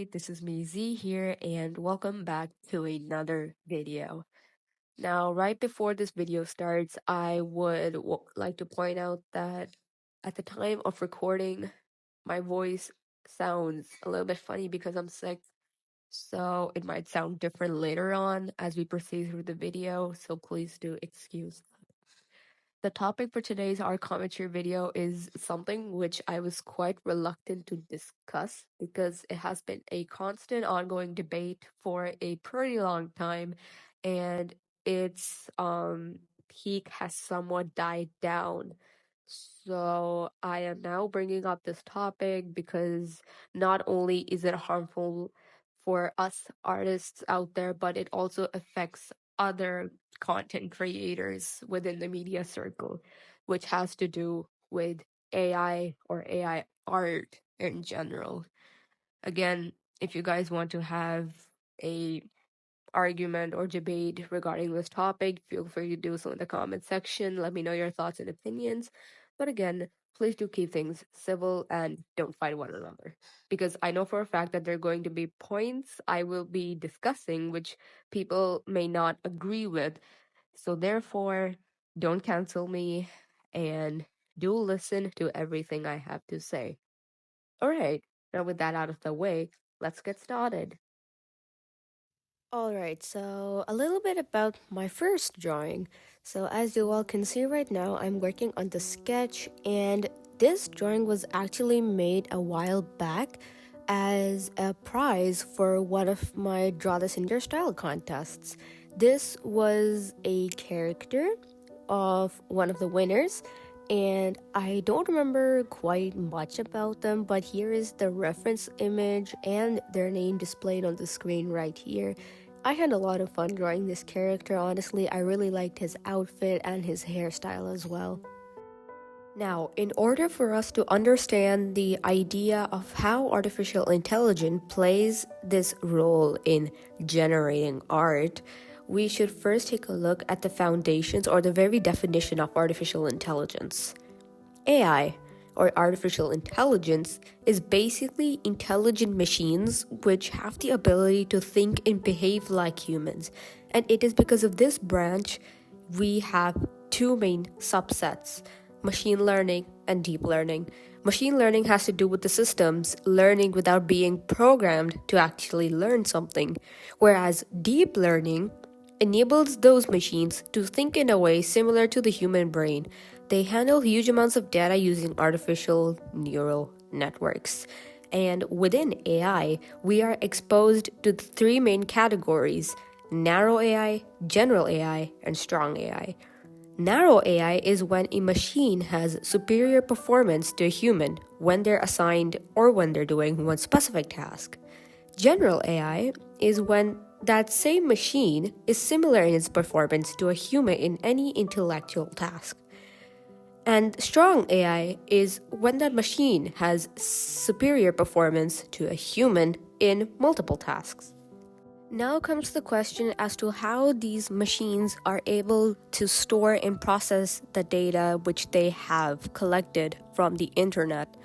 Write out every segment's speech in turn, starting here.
Hi, this is me Z here and welcome back to another video. Now, right before this video starts, I would like to point out that at the time of recording, my voice sounds a little bit funny because I'm sick, so it might sound different later on as we proceed through the video, so please do excuse. The topic for today's our commentary video is something which I was quite reluctant to discuss because it has been a constant ongoing debate for a pretty long time, and its peak has somewhat died down. So I am now bringing up this topic because not only is it harmful for us artists out there, but it also affects other content creators within the media circle, which has to do with AI or AI art in general. Again, if you guys want to have a argument or debate regarding this topic, feel free to do so in the comment section. Let me know your thoughts and opinions. But again, please do keep things civil and don't fight one another. Because I know for a fact that there are going to be points I will be discussing which people may not agree with. So therefore, don't cancel me and do listen to everything I have to say. Alright, now with that out of the way, let's get started. Alright, so a little bit about my first drawing. So as you all can see right now, I'm working on the sketch, and this drawing was actually made a while back as a prize for one of my Draw This in Your Style contests. This was a character of one of the winners, and I don't remember quite much about them, but here is the reference image and their name displayed on the screen right here. I had a lot of fun drawing this character, honestly. I really liked his outfit and his hairstyle as well. Now, in order for us to understand the idea of how artificial intelligence plays this role in generating art, we should first take a look at the foundations or the very definition of artificial intelligence. AI, or artificial intelligence, is basically intelligent machines which have the ability to think and behave like humans. And it is because of this branch we have two main subsets: machine learning and deep learning. Machine learning has to do with the systems learning without being programmed to actually learn something, whereas deep learning enables those machines to think in a way similar to the human brain. They handle huge amounts of data using artificial neural networks. And within AI, we are exposed to three main categories: narrow AI, general AI, and strong AI. Narrow AI is when a machine has superior performance to a human when they're assigned or when they're doing one specific task. General AI is when that same machine is similar in its performance to a human in any intellectual task. And strong AI is when that machine has superior performance to a human in multiple tasks. Now comes the question as to how these machines are able to store and process the data which they have collected from the internet.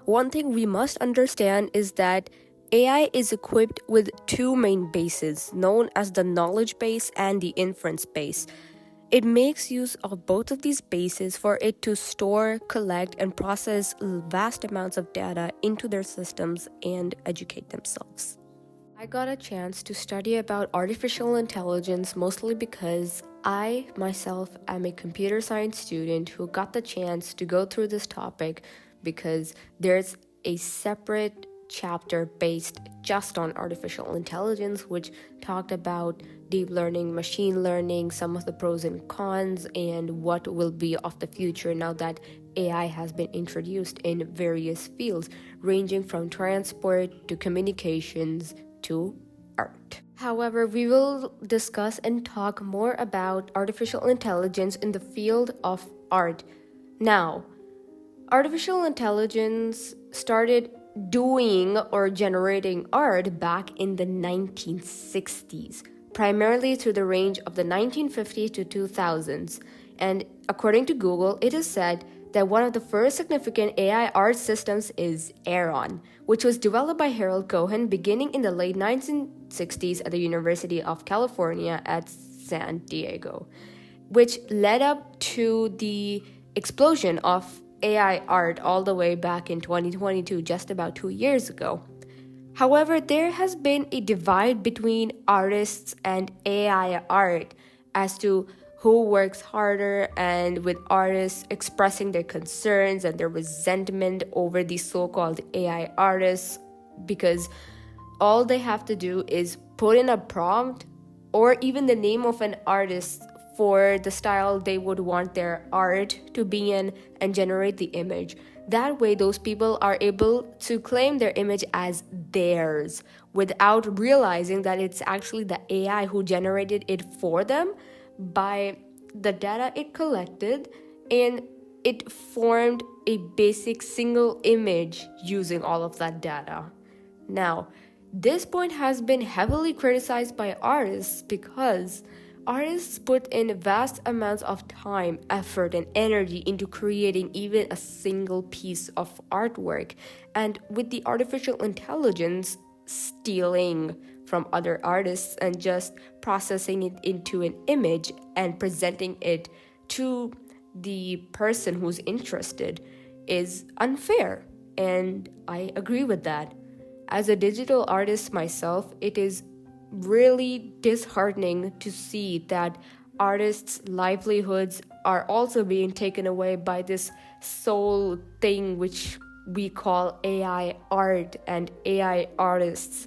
One thing we must understand is that AI is equipped with two main bases, known as the knowledge base and the inference base. It makes use of both of these bases for it to store, collect, and process vast amounts of data into their systems and educate themselves. I got a chance to study about artificial intelligence mostly because I myself am a computer science student who got the chance to go through this topic because there's a separate chapter based just on artificial intelligence, which talked about deep learning, machine learning, some of the pros and cons, and what will be of the future now that AI has been introduced in various fields, ranging from transport to communications to art. However, we will discuss and talk more about artificial intelligence in the field of art. Now, artificial intelligence started doing or generating art back in the 1960s, primarily through the range of the 1950s to 2000s. And according to Google, it is said that one of the first significant AI art systems is Arden, which was developed by Harold Cohen beginning in the late 1960s at the University of California at San Diego, which led up to the explosion of AI art all the way back in 2022, just about 2 years ago. However, there has been a divide between artists and AI art as to who works harder, and with artists expressing their concerns and their resentment over these so-called AI artists because all they have to do is put in a prompt or even the name of an artist for the style they would want their art to be in and generate the image. That way, those people are able to claim their image as theirs without realizing that it's actually the AI who generated it for them by the data it collected, and it formed a basic single image using all of that data. Now, this point has been heavily criticized by artists because artists put in vast amounts of time, effort, and energy into creating even a single piece of artwork. And with the artificial intelligence stealing from other artists and just processing it into an image and presenting it to the person who's interested is unfair. And I agree with that. As a digital artist myself, it is really disheartening to see that artists' livelihoods are also being taken away by this sole thing which we call AI art and AI artists.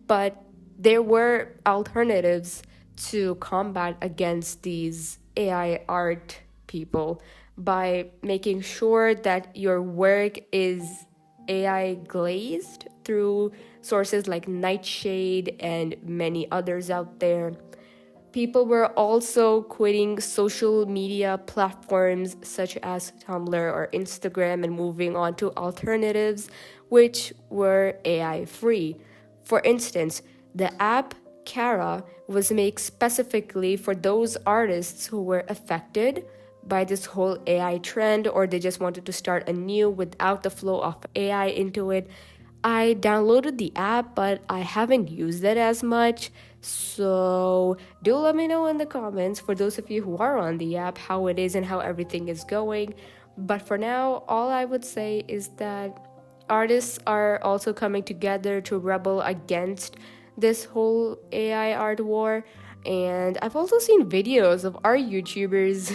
But there were alternatives to combat against these AI art people by making sure that your work is AI glazed through sources like Nightshade and many others out there. People were also quitting social media platforms such as Tumblr or Instagram and moving on to alternatives which were AI free. For instance, the app Kara was made specifically for those artists who were affected by this whole AI trend, or they just wanted to start anew without the flow of AI into it. I downloaded the app, but I haven't used it as much. So do let me know in the comments, for those of you who are on the app, how it is and how everything is going. But for now, all I would say is that artists are also coming together to rebel against this whole AI art war. And I've also seen videos of our YouTubers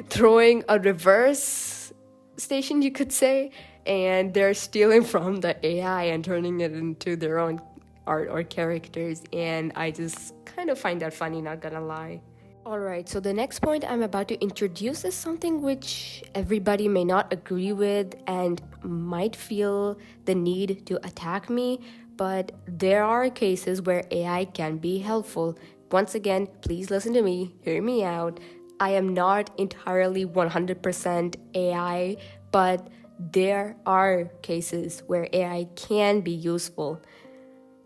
throwing a reverse station, you could say, and they're stealing from the AI and turning it into their own art or characters. And I just kind of find that funny, not gonna lie. Alright, so the next point I'm about to introduce is something which everybody may not agree with and might feel the need to attack me, but there are cases where AI can be helpful. Once again, please listen to me, hear me out. I am not entirely 100% AI, but there are cases where AI can be useful.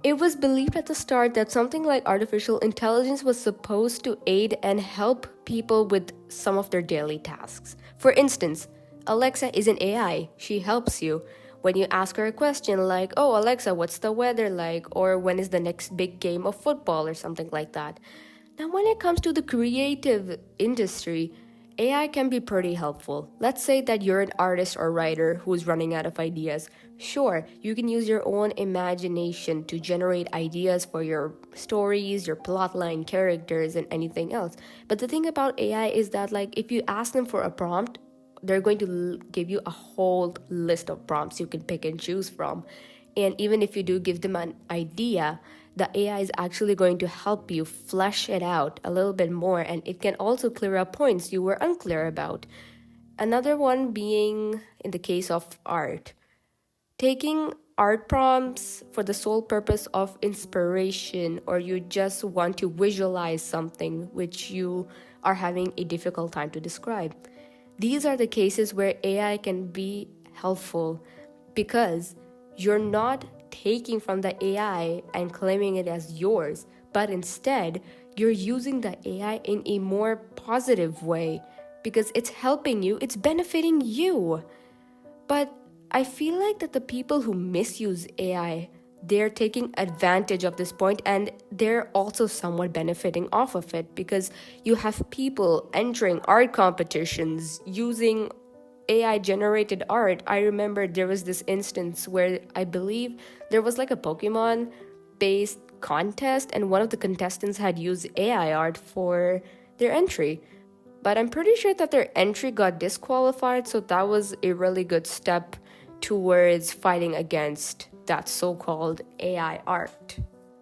It was believed at the start that something like artificial intelligence was supposed to aid and help people with some of their daily tasks. For instance, Alexa is an AI. She helps you. When you ask her a question like, "Oh, Alexa, what's the weather like?" or "When is the next big game of football?" or something like that. Now, when it comes to the creative industry, AI can be pretty helpful. Let's say that you're an artist or writer who's running out of ideas. Sure, you can use your own imagination to generate ideas for your stories, your plotline, characters, and anything else. But the thing about AI is that, like, if you ask them for a prompt, they're going to give you a whole list of prompts you can pick and choose from. And even if you do give them an idea, the AI is actually going to help you flesh it out a little bit more, and it can also clear up points you were unclear about. Another one being in the case of art. Taking art prompts for the sole purpose of inspiration, or you just want to visualize something which you are having a difficult time to describe. These are the cases where AI can be helpful because you're not taking from the AI and claiming it as yours, but instead you're using the AI in a more positive way because it's helping you, it's benefiting you. But I feel like that the people who misuse AI, they're taking advantage of this point, and they're also somewhat benefiting off of it, because you have people entering art competitions using AI generated art. I remember there was this instance where I believe there was like a Pokemon based contest, and one of the contestants had used AI art for their entry. But I'm pretty sure that their entry got disqualified, so that was a really good step towards fighting against that so-called AI art.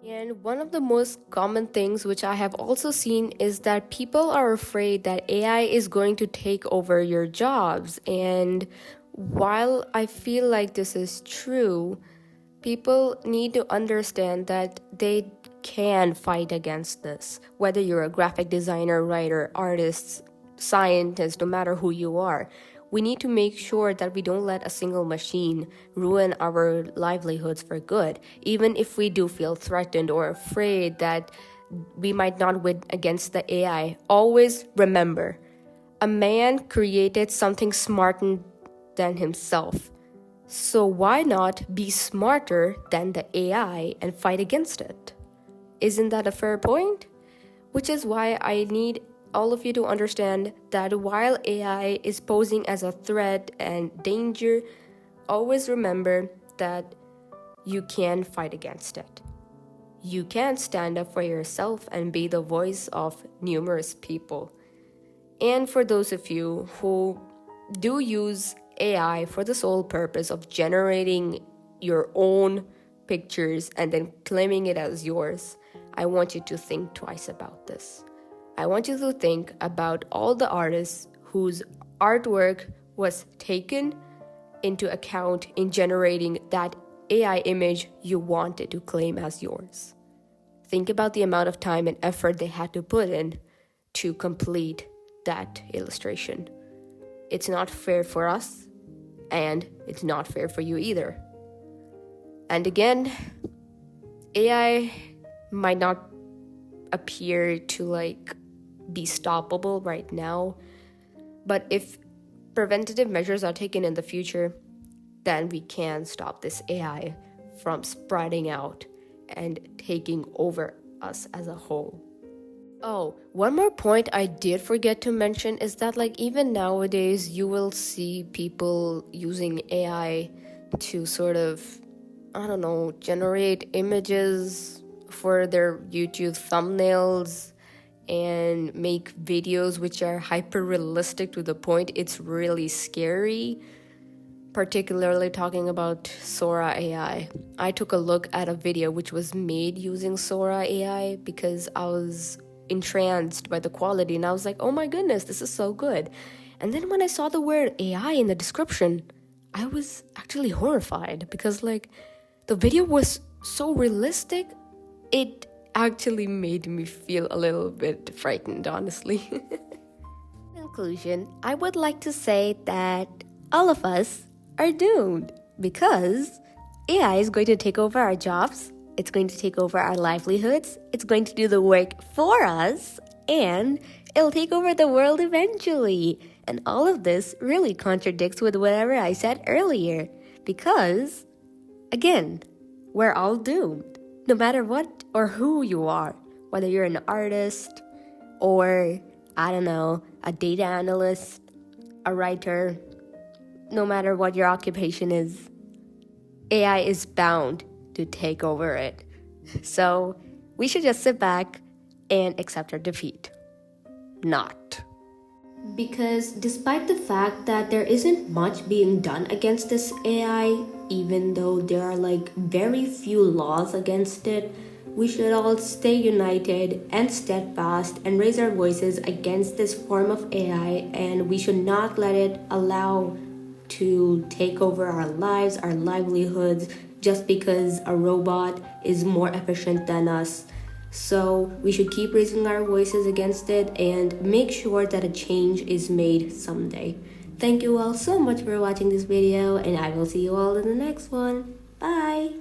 And one of the most common things which I have also seen is that people are afraid that AI is going to take over your jobs. And while I feel like this is true, people need to understand that they can fight against this. Whether you're a graphic designer, writer, artist, scientist, no matter who you are, we need to make sure that we don't let a single machine ruin our livelihoods for good. Even if we do feel threatened or afraid that we might not win against the AI, always remember, a man created something smarter than himself. So why not be smarter than the AI and fight against it? Isn't that a fair point? Which is why I need all of you to understand that while AI is posing as a threat and danger, always remember that you can fight against it. You can stand up for yourself and be the voice of numerous people. And for those of you who do use AI for the sole purpose of generating your own pictures and then claiming it as yours, I want you to think twice about this. I want you to think about all the artists whose artwork was taken into account in generating that AI image you wanted to claim as yours. Think about the amount of time and effort they had to put in to complete that illustration. It's not fair for us, and it's not fair for you either. And again, AI might not appear to be stoppable right now, but if preventative measures are taken in the future, then we can stop this AI from spreading out and taking over us as a whole. Oh, one more point I did forget to mention is that even nowadays you will see people using AI to sort of, generate images for their YouTube thumbnails and make videos which are hyper realistic to the point it's really scary. Particularly talking about Sora AI. I took a look at a video which was made using Sora AI because I was entranced by the quality and I was like, oh my goodness, this is so good. And then when I saw the word AI in the description, I was actually horrified because the video was so realistic, it actually made me feel a little bit frightened, honestly. In conclusion, I would like to say that all of us are doomed because AI is going to take over our jobs, it's going to take over our livelihoods, it's going to do the work for us, and it'll take over the world eventually. And all of this really contradicts with whatever I said earlier because, again, we're all doomed. No matter what or who you are, whether you're an artist or, a data analyst, a writer, no matter what your occupation is, AI is bound to take over it. So we should just sit back and accept our defeat. Not. Because despite the fact that there isn't much being done against this AI, even though there are very few laws against it, we should all stay united and steadfast and raise our voices against this form of AI, and we should not let it allow to take over our lives, our livelihoods, just because a robot is more efficient than us. So we should keep raising our voices against it and make sure that a change is made someday. Thank you all so much for watching this video, and I will see you all in the next one. Bye!